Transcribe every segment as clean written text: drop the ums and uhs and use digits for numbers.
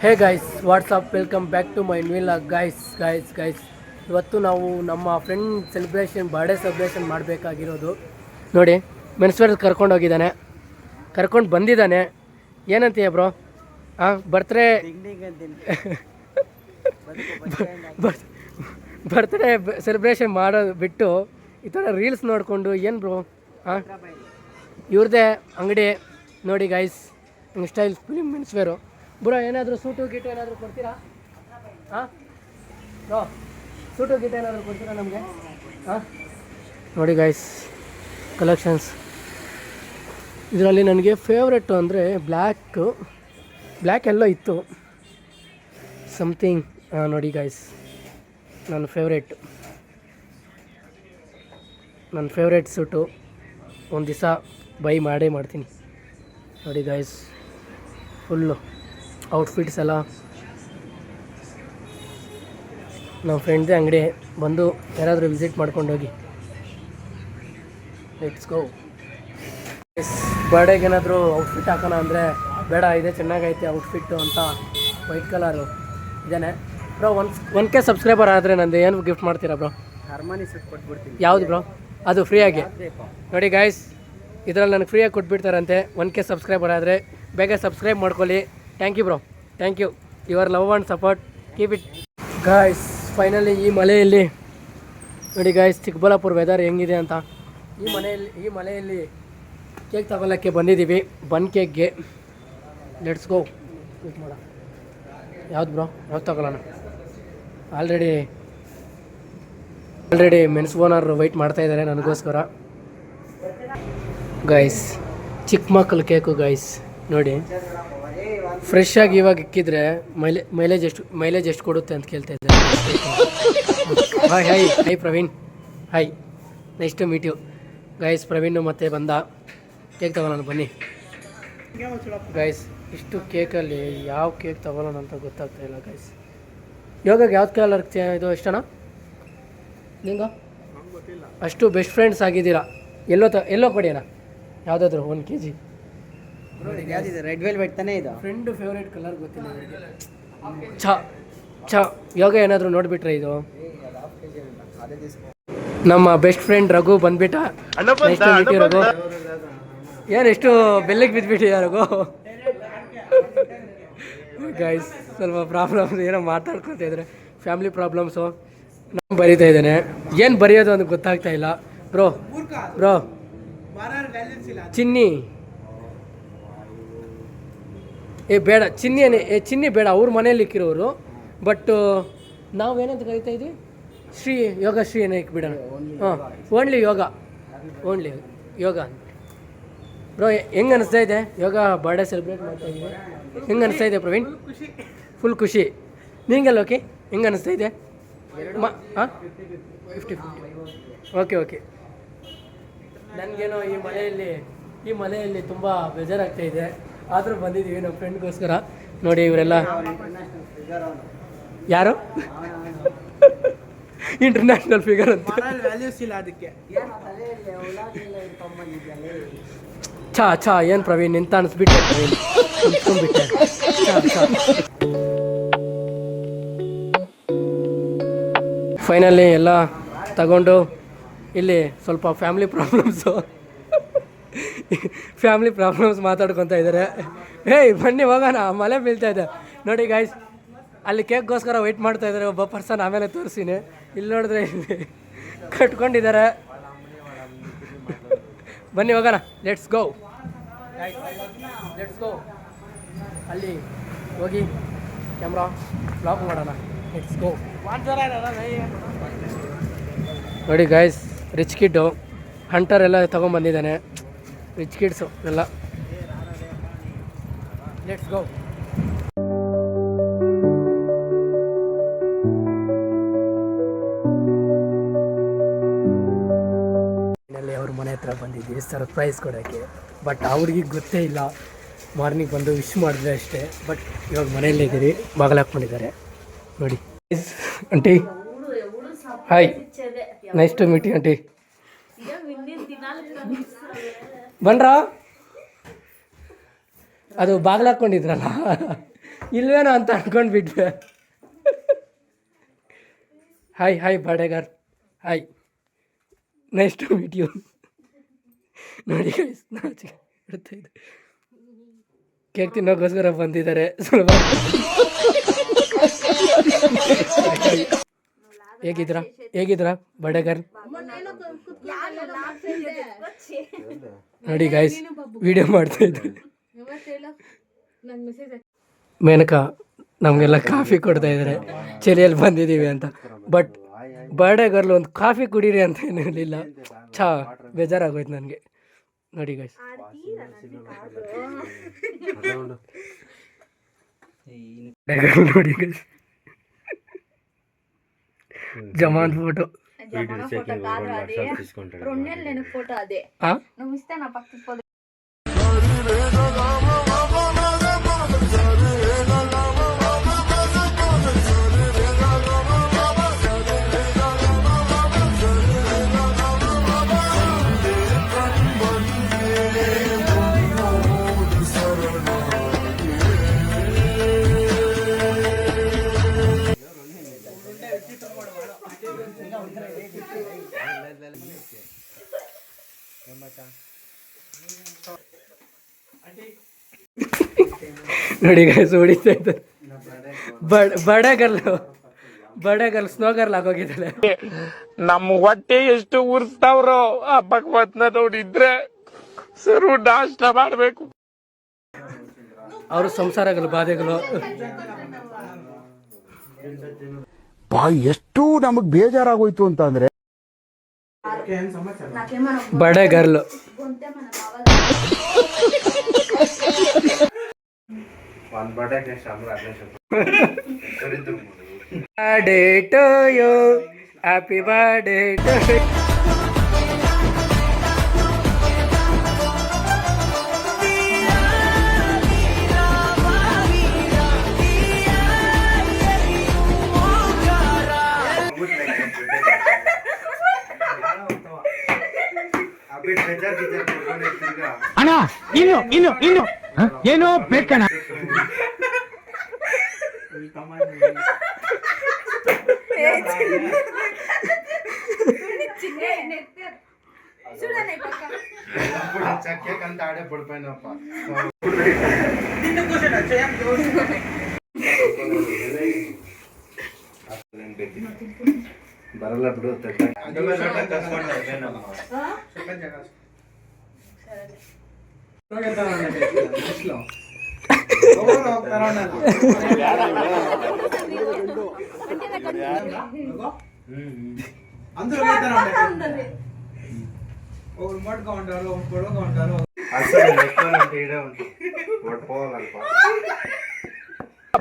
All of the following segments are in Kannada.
Hey guys what's up welcome back to my new vlog guys ಇವತ್ತು ನಾವು ನಮ್ಮ ಫ್ರೆಂಡ್ ಬರ್ಡೇ ಸೆಲೆಬ್ರೇಷನ್ ಮಾಡಬೇಕಾಗಿರೋದು. ನೋಡಿ ಮೆನ್ಸ್ವೇರ್ ಕರ್ಕೊಂಡು ಬಂದಿದ್ದಾನೆ. ಏನಂತೀಯ ಬ್ರೋ? ಬರ್ತ್ಡೇ ಬರ್ತ್ಡೇ ಸೆಲೆಬ್ರೇಷನ್ ಮಾಡೋದು ಬಿಟ್ಟು ಈ ಥರ ರೀಲ್ಸ್ ನೋಡಿಕೊಂಡು ಏನು ಬ್ರೋ? ಇವ್ರದ್ದೇ ಅಂಗಡಿ ನೋಡಿ ಗೈಸ್, ಸ್ಟೈಲ್ ಫಿಲಿಮ್ ಮೆನ್ಸ್ವೇರು. ಬ್ರೋ ಏನಾದರೂ ಸೂಟು ಗೀಟು ಏನಾದರೂ ಕೊಡ್ತೀರಾ? ಬ್ರೋ ಸೂಟು ಗೀಟು ಏನಾದರೂ ಕೊಡ್ತೀರಾ ನಮಗೆ? ನೋಡಿ ಗೈಸ್ ಕಲೆಕ್ಷನ್ಸ್. ಇದರಲ್ಲಿ ನನಗೆ ಫೇವ್ರೆಟ್ಟು ಅಂದರೆ ಬ್ಲ್ಯಾಕ್ ಎಲ್ಲ ಇತ್ತು ಸಮಥಿಂಗ್. ನೋಡಿ ಗೈಸ್ ನನ್ನ ಫೇವ್ರೆಟ್ ಸೂಟು ಒಂದು ದಿವಸ ಬೈ ಮಾಡ್ತೀನಿ. ನೋಡಿ ಗೈಸ್ ಫುಲ್ಲು ಔಟ್ಫಿಟ್ಸ್ ಎಲ್ಲ ನಮ್ಮ ಫ್ರೆಂಡ್ದೇ ಅಂಗಡಿ, ಬಂದು ಯಾರಾದರೂ ವಿಸಿಟ್ ಮಾಡ್ಕೊಂಡೋಗಿ. Let's go. ಬರ್ಡೇಗೆ ಏನಾದರೂ ಔಟ್ಫಿಟ್ ಹಾಕೋಣ ಅಂದರೆ ಬೇಡ, ಇದೆ ಚೆನ್ನಾಗೈತೆ ಔಟ್ಫಿಟ್ಟು ಅಂತ ವೈಟ್ ಕಲರು ಇದೇನೆ. ಬ್ರೋ 1K ಸಬ್ಸ್ಕ್ರೈಬರ್ ಆದರೆ ನಂದು ಏನು ಗಿಫ್ಟ್ ಮಾಡ್ತೀರಾ ಬ್ರೋ? ಅರ್ಮಾನಿ ಸೆಟ್ ಕೊಟ್ಬಿಡ್ತೀನಿ. ಯಾವುದು ಬ್ರೋ? ಅದು ಫ್ರೀಯಾಗಿ. ನೋಡಿ ಗಾಯ್ಸ್, ಇದರಲ್ಲಿ ನನಗೆ ಫ್ರೀಯಾಗಿ ಕೊಟ್ಬಿಡ್ತಾರಂತೆ 1K ಸಬ್ಸ್ಕ್ರೈಬರ್ ಆದರೆ. ಬೇಗ ಸಬ್ಸ್ಕ್ರೈಬ್ ಮಾಡ್ಕೊಳ್ಳಿ. Thank you bro, thank you. Your love and support, keep it. Guys finally ಈ ಮಳೆಯಲ್ಲಿ ನೋಡಿ ಗಾಯ್ಸ್, ಚಿಕ್ಕಬಳ್ಳಾಪುರ ವೆದರ್ ಹೆಂಗಿದೆ ಅಂತ. ಈ ಮಳೆಯಲ್ಲಿ ಕೇಕ್ ತಗೊಳ್ಳೋಕ್ಕೆ ಬಂದಿದ್ದೀವಿ, ಕೇಕ್ಗೆ. Let's go. ವೆಯ್ಟ್ ಮಾಡ, ಯಾವ್ದು ಬ್ರೋ? ಯಾವ್ದು ತಗೊಳ್ಳೋಣ? ಆಲ್ರೆಡಿ ಮೆನ್ಸ್ ಓನರ್ ವೆಯ್ಟ್ ಮಾಡ್ತಾಯಿದ್ದಾರೆ ನನಗೋಸ್ಕರ. ಗೈಸ್ ಚಿಕ್ಕ ಮಕ್ಕಳು ಕೇಕು ಗೈಸ್ ನೋಡಿ, ಫ್ರೆಶ್ ಆಗಿ ಇವಾಗ ಇಕ್ಕಿದ್ರೆ ಮೈಲೇಜ್ ಎಷ್ಟು ಕೊಡುತ್ತೆ ಅಂತ ಕೇಳ್ತಾ ಇದ್ದಾರೆ. Hi Praveen, hi, nice to meet you guys. Praveen ಮತ್ತೆ ಬಂದ, ಕೇಕ್ ತಗೊಳ್ಳೋಣ ಬನ್ನಿ ಗೈಸ್. ಇಷ್ಟು ಕೇಕಲ್ಲಿ ಯಾವ ಕೇಕ್ ತಗೊಳ್ಳೋಣ ಅಂತ ಗೊತ್ತಾಗ್ತಾ ಇಲ್ಲ ಗೈಸ್. ಯೋಗಕ್ಕೆ ಯಾವ್ದು ಕಲರ್ ಇದು ಇಷ್ಟನಾ ನಿಂಗ? ಅಷ್ಟು ಬೆಸ್ಟ್ ಫ್ರೆಂಡ್ಸ್ ಆಗಿದ್ದೀರಾ. ಎಲ್ಲೋ ಕೊಡಿಯೋಣ ಯಾವುದಾದ್ರು 1 kg. ರೆಡ್ ವೆಲ್ವೆಟ್ ತಾನೇ ಇದು ಫ್ರೆಂಡ್ ಫೇವ್ರೇಟ್ ಕಲರ್ ಗೊತ್ತಿಲ್ಲ ಚ ಯೋಗ ಏನಾದರೂ ನೋಡಿಬಿಟ್ರೆ ಇದು ನಮ್ಮ ಬೆಸ್ಟ್ ಫ್ರೆಂಡ್ ರಘು ಬಂದ್ಬಿಟ್ಟ. ರಘು ಏನು ಎಷ್ಟು ಬೆಲ್ಲಿಗೆ ಬಿದ್ದುಬಿಟ್ಟಿದೆ ರಘು. ಗೈಸ್ ಸ್ವಲ್ಪ ಪ್ರಾಬ್ಲಮ್ಸ್ ಏನೋ ಮಾತಾಡ್ಕೊತಾ ಇದ್ದಾರೆ, ಫ್ಯಾಮಿಲಿ ಪ್ರಾಬ್ಲಮ್ಸು. ನಾನು ಬರೀತಾ ಇದ್ದೇನೆ, ಏನು ಬರೆಯೋದು ಅಂತ ಗೊತ್ತಾಗ್ತಾ ಇಲ್ಲ. ಬ್ರೋ ಚಿನ್ನಿ ಬೇಡ, ಚಿನ್ನಿ ಬೇಡ, ಅವ್ರ ಮನೇಲಿ ಇಕ್ಕಿರೋರು. ಬಟ್ ನಾವೇನಂತ ಕರಿತಾ ಇದ್ವಿ? ಯೋಗಶ್ರೀ ಏನೋ ಇಕ್ಬಿಡೋಣ. ಓನ್ಲಿ ಯೋಗ. ಬ್ರೋ ಹೆಂಗೆ ಅನಿಸ್ತಾ ಇದೆ? ಯೋಗ ಬರ್ಡೇ ಸೆಲೆಬ್ರೇಟ್ ಮಾಡ್ತಾ ಇದ್ದೀವಿ, ಹೆಂಗೆ ಅನಿಸ್ತಾ ಇದೆ ಪ್ರವೀಣ್? ಫುಲ್ ಖುಷಿ. ನಿಂಗೆಲ್ಲ ಓಕೆ? ಹೆಂಗೆ ಅನಿಸ್ತಾ ಇದೆ? 50-50. ಓಕೆ. ನನಗೇನೋ ಈ ಮಳೆಯಲ್ಲಿ ತುಂಬ ಬೇಜಾರಾಗ್ತಾ ಇದೆ, ಆದರೂ ಬಂದಿದ್ದೀವಿ ನಮ್ಮ ಫ್ರೆಂಡ್ಗೋಸ್ಕರ. ನೋಡಿ ಇವರೆಲ್ಲ ಯಾರು ಇಂಟರ್ನ್ಯಾಷನಲ್ ಫಿಗರ್ ಅಂತ. ಚಾ ಏನು ಪ್ರವೀಣ್ ನಿಂತ ಅನಿಸ್ಬಿಟ್ಟೆ ಪ್ರವೀಣ್, ನಿಂತ್ಕೊಂಡ್ಬಿಟ್ಟೆ. ಫೈನಲಿ ಎಲ್ಲ ತಗೊಂಡು ಇಲ್ಲಿ ಸ್ವಲ್ಪ ಫ್ಯಾಮಿಲಿ ಪ್ರಾಬ್ಲಮ್ಸ್ ಮಾತಾಡ್ಕೊತಾ ಇದ್ದಾರೆ. ಬನ್ನಿ ಹೋಗೋಣ, ಮಳೆ ಬೀಳ್ತಾ ಇದೆ. ನೋಡಿ ಗಾಯ್ಸ್, ಅಲ್ಲಿ ಕೇಕ್ಗೋಸ್ಕರ ವೆಯ್ಟ್ ಮಾಡ್ತಾ ಇದ್ದಾರೆ ಒಬ್ಬ ಪರ್ಸನ್. ಆಮೇಲೆ ತೋರಿಸ್ತೀನಿ. ಇಲ್ಲಿ ನೋಡಿದ್ರೆ ಇಲ್ಲಿ ಕಟ್ಕೊಂಡಿದ್ದಾರೆ. ಬನ್ನಿ ಹೋಗೋಣ, ಲೆಟ್ಸ್ ಗೋ. ಅಲ್ಲಿ ಹೋಗಿ ಕ್ಯಾಮ್ರಾ ಬ್ಲಾಕ್ ಮಾಡೋಣ. Let's go. ನೋಡಿ ಗಾಯ್ಸ್, ರಿಚ್ ಕಿಡ್ಡು ಹಂಟರ್ ಎಲ್ಲ ತೊಗೊಂಬಂದಿದ್ದಾನೆ. ರಿಚ್ ಕಿಡ್ಸು ಎಲ್ಲ. Let's go. ಫೈನಲಿ ಅವ್ರ ಮನೆ ಹತ್ರ ಬಂದಿದ್ವಿ ಸರ್ಪ್ರೈಸ್ ಕೊಡೋಕ್ಕೆ. ಬಟ್ ಅವ್ರಿಗೆ ಗೊತ್ತೇ ಇಲ್ಲ. ಮಾರ್ನಿಂಗ್ ಬಂದು ವಿಶ್ ಮಾಡಿದ್ರೆ ಅಷ್ಟೇ. ಬಟ್ ಇವಾಗ ಮನೆಯಲ್ಲೇ ಇದ್ದೀರಿ, ಬಾಗಿಲು ಹಾಕ್ಕೊಂಡಿದ್ದಾರೆ ನೋಡಿ. Aunty hi, nice to meet you aunty. ಬನ್ರಾ, ಅದು ಬಾಗಿಲು ಹಾಕ್ಕೊಂಡಿದ್ರಲ್ಲ ಇಲ್ವೇನೋ ಅಂತ ಅನ್ಕೊಂಡು ಬಿಟ್ವೆ. ಹಾಯ್ ಹಾಯ್ ಬಾಡೆಗಾರ್, hi, nice to meet you. ನೋಡಿ ಗೈಸ್, ನಾಚಿಕೆ ಬಿಡ್ತಾ ಇದೆ. ಕೇಕ್ ತಿನ್ನೋಕ್ಕೋಸ್ಕರ ಬಂದಿದ್ದಾರೆ ಸ್ವಲ್ಪ. ಹೇಗಿದ್ರಾ ಬಾಡೆಗಾರ್? ನೋಡಿ ಗೈಸ್, ವಿಡಿಯೋ ಮಾಡ್ತಾ ಇದ್ರು. ಮೇನಕಾ ನಮಗೆಲ್ಲ ಕಾಫಿ ಕೊಡ್ತಾ ಇದ್ದಾರೆ, ಚಳಿಯಲ್ಲಿ ಬಂದಿದ್ದೀವಿ ಅಂತ. ಬಟ್ ಬರ್ಡೇ ಗರ್ಲ್ ಒಂದು ಕಾಫಿ ಕುಡೀರಿ ಅಂತ ಏನೂ ಇರಲಿಲ್ಲ. ಬೇಜಾರಾಗೋಯ್ತು ನನಗೆ. ನೋಡಿ ಗೈಸ್, ನೋಡಿ ಗೈಸ್, ಜಮಾನ್ ಫೋಟೋ. ನೋಡಿ ಗೈಸ್, ಹೊಡಿತಾ ಇದ್ದಾರೆ. ಬಡೆ ಗರ್ಲ್ ಸ್ನೋ ಗರ್ಲ್ ಆಗೋಗಿದ್ದಾಳೆ. ನಮ್ಮ ಹೊಟ್ಟೆ ಎಷ್ಟು ಉರ್ಸ್ತಾವ್ರೋ ಆ ಭಗವತ್ನ ನೋಡಿದ್ರೆ ಸರು ನಾಷ್ಟ ಮಾಡ್ಬೇಕು. ಅವರು ಸಂಸಾರಗಳು ಬಾಧೆಗಳು. ಎಷ್ಟು ನಮಗ್ ಬೇಜಾರಾಗೋಯ್ತು ಅಂತ ಅಂದ್ರೆ birthday girl. Birthday to you, happy birthday to you. ಅಣ್ಣ ಇನ್ನು ಏನೋ ಬೇಕಣ್ಣ. ಬರಲ್ಲ ಬಿಡು.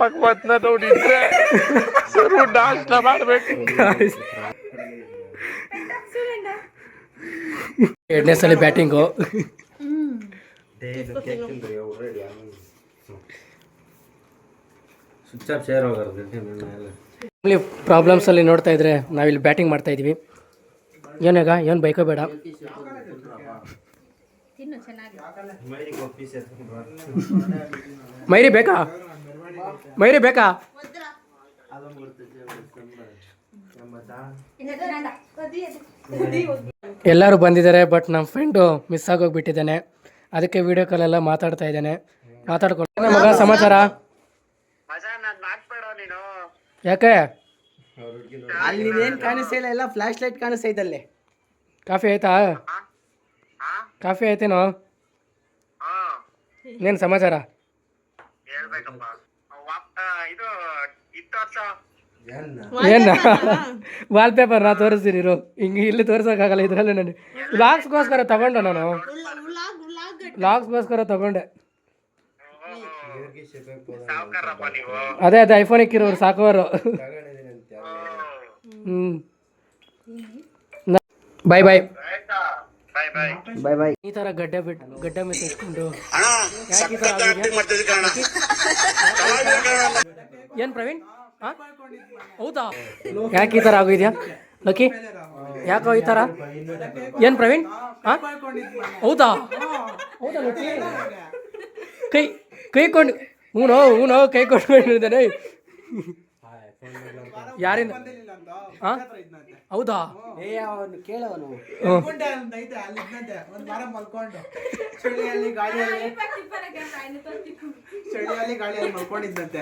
ಭಗವತ್ನ ನೋಡಿದ್ರೆ ಸರು ನಾಷ್ಟ ಮಾಡ್ಬೇಕು. ಎರಡನೇ ಸಲ ಬ್ಯಾಟಿಂಗು. ಪ್ರಾಬ್ಲಮ್ಸ್ ಅಲ್ಲಿ ನೋಡ್ತಾ ಇದ್ರೆ ನಾವಿಲ್ಲಿ ಬ್ಯಾಟಿಂಗ್ ಮಾಡ್ತಾ ಇದೀವಿ. ಏನಾಗ ಏನು ಬೈಕೋ ಬೇಡ. ಮೈರಿ ಬೇಕಾ? ಎಲ್ಲರೂ ಬಂದಿದ್ದಾರೆ, ಬಟ್ ನಮ್ಮ ಫ್ರೆಂಡು ಮಿಸ್ ಆಗೋಗ್ಬಿಟ್ಟಿದ್ದಾನೆ. ಅದಕ್ಕೆ ವಿಡಿಯೋ ಕಾಲೆಲ್ಲ ಮಾತಾಡ್ತಾ ಇದ್ದಾನೆ. ಮಾತಾಡ್ಕೊಂಡು ಮಗ ಸಮಾಚಾರ ಯಾಕೆ? ಅಲ್ಲಿ ನೀನೇನ್ ಕಾಣಿಸ್ತಾ ಇಲ್ಲ, ಎಲ್ಲ ಫ್ಲಾಶ್ ಲೈಟ್ ಕಾಣಿಸ್ತಾ ಇದ್ದಲ್ಲಿ. ಕಾಫಿ ಆಯ್ತಾ? ಕಾಫಿ ಆಯ್ತೇನೋ? ಇನ್ನೇನು ಸಮಾಚಾರ? ಏನ ವಾಲ್ಪೇಪರ್ ನಾ ತೋರಿಸ್ತೀನಿ ಇರು. ಹಿಂಗೆ ಇಲ್ಲಿ ತೋರ್ಸೋಕ್ಕಾಗಲ್ಲ, ಇದರಲ್ಲೇ ನಾನು ವ್ಲಾಗ್ಸ್ಗೋಸ್ಕರ ತಗೊಂಡೆ. ನಾನು ವ್ಲಾಗ್ಸ್ಗೋಸ್ಕರ ತಗೊಂಡೆ. ಅದೇ ಐಫೋನ್ ಇಕ್ಕಿರೋರು ಸಾಕೋರು. ಬಾಯ್ ಬಾಯ್ ಬಾಯ್ ಬಾಯ್. ಈ ತರ ಗಡ್ಡೆ ಮೆತ್ತಿಸ್ಕೊಂಡು ಏನ್ ಪ್ರವೀಣ್? ಹೌದಾ? ಯಾಕೆ ಈ ತರ ಆಗೋದ್ಯಾ ಲಕ್ಕಿ? ಯಾಕೋ ಈ ತರ? ಏನ್ ಪ್ರವೀಣ್? ಹೌದಾ? ಹೌದಾ ಲಕ್ಕಿ? ಕೈ ಕೊಂಡು ಹ್ಞೂ ಕೈ ಕೊಟ್ಕೊಂಡಿದ್ದಾನೆ. ಯಾರಿಂದ ಹಾಂ ಹೌದಾ? ಅವನು ಕೇಳವನು ಹ್ಞೂ ಚಳಿಯಲ್ಲಿ ಗಾಳಿಯಲ್ಲಿ ಗಾಳಿಯಲ್ಲಿ ಮಲ್ಕೊಂಡಿದ್ದಂತೆ.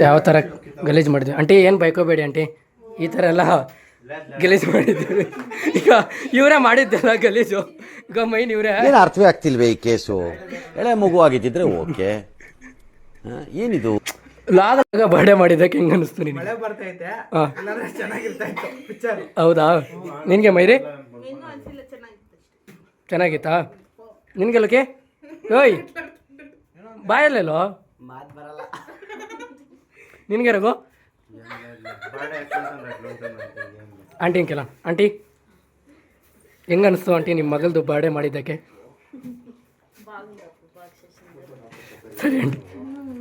ಯಾವ ಥರ ಗಲೀಜು ಮಾಡಿದ್ವಿ ಆಂಟಿ, ಏನು ಬೈಕೋಬೇಡಿ ಆಂಟಿ, ಈ ಥರ ಎಲ್ಲ ಗಲೀಜು ಮಾಡಿದ್ದೀವಿ. ಈಗ ಇವರೇ ಮಾಡಿದ್ದೆಲ್ಲ ಗಲೀಜು, ಈಗ ಮೈನ್ ಇವರೇ. ಏನು ಅರ್ಥವೇ ಆಗ್ತಿಲ್ವೇ ಈ ಕೇಸು? ಎಳೆ ಮಗು ಆಗಿದ್ದಿದ್ರೆ ಓಕೆ, ಏನಿದು? ಲಾದಾಗ ಬರ್ಡೇ ಮಾಡಿದ್ದಕ್ಕೆ ಹೆಂಗೆ ಅನಿಸ್ತು ನಿನಗೆ? ಮಳೆ ಬರ್ತೈತೆ, ಹಾಂ ಚೆನ್ನಾಗಿರ್ತಾ ಇತ್ತು ಪಿಕ್ಚರ್. ಹೌದಾ? ನಿನಗೆ ಮೈರಿ ಚೆನ್ನಾಗಿತ್ತಾ? ನಿನಗೆಲ್ಲಕ್ಕೆ ಓಯ್ ಬಾಯಲ್ಲೆಲ್ಲೋ ಮಾತು ಬರಲ್ಲ. ನಿನಗೆ ರಘು? ಆಂಟಿ ಹಿಂಗೆಲ್ಲ ಆಂಟಿ ಹೆಂಗೆ ಅನಿಸ್ತು ಆಂಟಿ ನಿಮ್ಮ ಮಗಳದು ಬರ್ಡೇ ಮಾಡಿದ್ದಕ್ಕೆ? ಸರಿ ಆಂಟಿ,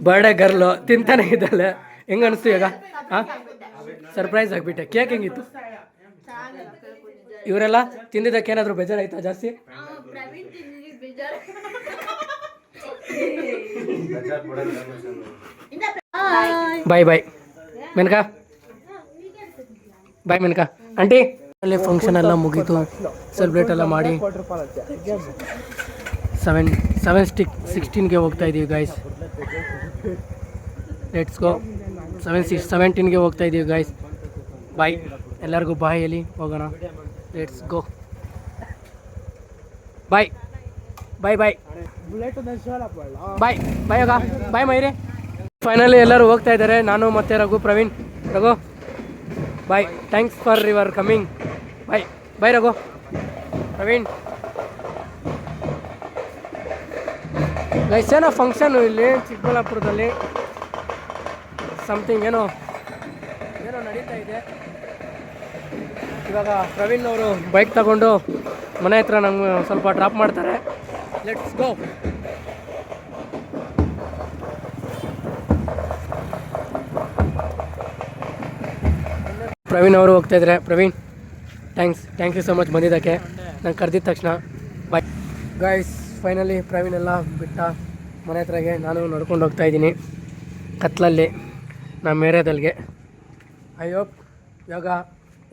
ಬರ್ಡೇ ಗರ್ಲು ತಿಂತಾನೆ ಇದ್ದಲ್ಲ, ಹೆಂಗೆ ಅನಿಸ್ತು ಈಗ? ಹಾಂ ಸರ್ಪ್ರೈಸ್ ಆಗಿಬಿಟ್ಟೆ. ಕೇಕ್ ಹೆಂಗಿತ್ತು? ಇವರೆಲ್ಲ ತಿಂದಿದ್ದಕ್ಕೆ ಏನಾದರೂ ಬೇಜಾರಾಯ್ತಾ ಜಾಸ್ತಿ? ಬಾಯ್ ಬಾಯ್ ಮೆನಕಾ, ಬಾಯ್ ಮೆನಕಾ. ಆಂಟಿ ಅಲ್ಲಿ ಫಂಕ್ಷನ್ ಎಲ್ಲ ಮುಗೀತು, ಸೆಲೆಬ್ರೇಟ್ ಎಲ್ಲ ಮಾಡಿ 16ಗೆ ಹೋಗ್ತಾ ಇದ್ದೀವಿ ಗೈಸ್. Let's go. 17ಗೆ ಹೋಗ್ತಾ ಇದ್ದೀವಿ ಗೈಸ್. ಬಾಯ್ ಎಲ್ಲರಿಗೂ ಬಾಯ್ ಹೇಳಿ ಹೋಗೋಣ. Let's go. ಬಾಯ್ ಬಾಯ್ ಬಾಯ್ ಬಾಯ್ ಬಾಯ್ ಹೋಗ ಬಾಯ್ ಮೈರಿ. ಫೈನಲಿ ಎಲ್ಲರೂ ಹೋಗ್ತಾ ಇದ್ದಾರೆ, ನಾನು ಮತ್ತು Raghu, Praveen. Raghu bye, thanks for your coming. Bye bye Raghu, Praveen. Guys ಏನೋ ಫಂಕ್ಷನು ಇಲ್ಲಿ ಚಿಕ್ಕಬಳ್ಳಾಪುರದಲ್ಲಿ, ಸಮಥಿಂಗ್ ಏನೋ ನಡೀತಾ ಇದೆ. ಇವಾಗ ಪ್ರವೀಣ್ ಅವರು ಬೈಕ್ ತಗೊಂಡು ಮನೆ ಹತ್ರ ನಮ್ಗೆ ಸ್ವಲ್ಪ ಡ್ರಾಪ್ ಮಾಡ್ತಾರೆ. Let's go. ಪ್ರವೀಣ್ ಅವರು ಹೋಗ್ತಾ ಇದ್ದಾರೆ. Praveen thank you so much ಬಂದಿದ್ದಕ್ಕೆ, ನಂಗೆ ಕರೆದಿದ್ದ ತಕ್ಷಣ. Bye guys. ಫೈನಲಿ ಪ್ರವೀಣ್ ಎಲ್ಲ ಬಿಟ್ಟ ಮನೆ ಹತ್ರಗೆ ನಾನು ನಡ್ಕೊಂಡು ಹೋಗ್ತಾ ಇದ್ದೀನಿ ಕತ್ಲಲ್ಲಿ ನಮ್ಮ ಏರಿಯಾದಲ್ಲಿಗೆ. ಐ ಹೋಪ್ ಇವಾಗ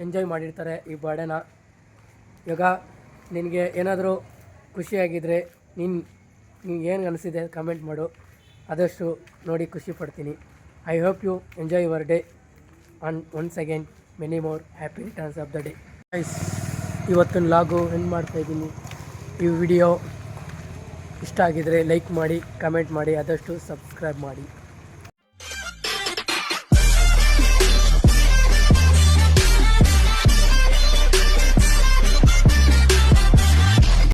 ಎಂಜಾಯ್ ಮಾಡಿರ್ತಾರೆ ಈ ಬರ್ಡೇನ. ಇವಾಗ ನಿನಗೆ ಏನಾದರೂ ಖುಷಿಯಾಗಿದ್ದರೆ ನೀನು ಏನು ಅನಿಸಿದೆ ಕಮೆಂಟ್ ಮಾಡು, ಆದಷ್ಟು ನೋಡಿ ಖುಷಿ ಪಡ್ತೀನಿ. I hope you enjoy your day and once again many more happy returns of the day. Guys ಇವತ್ತಿನ ಲಾಗು ಎಂಡ್ ಮಾಡ್ತಾಯಿದ್ದೀನಿ. ಈ ವಿಡಿಯೋ ಇಷ್ಟ ಆಗಿದರೆ ಲೈಕ್ ಮಾಡಿ, ಕಮೆಂಟ್ ಮಾಡಿ, ಆದಷ್ಟು ಸಬ್ಸ್ಕ್ರೈಬ್ ಮಾಡಿ.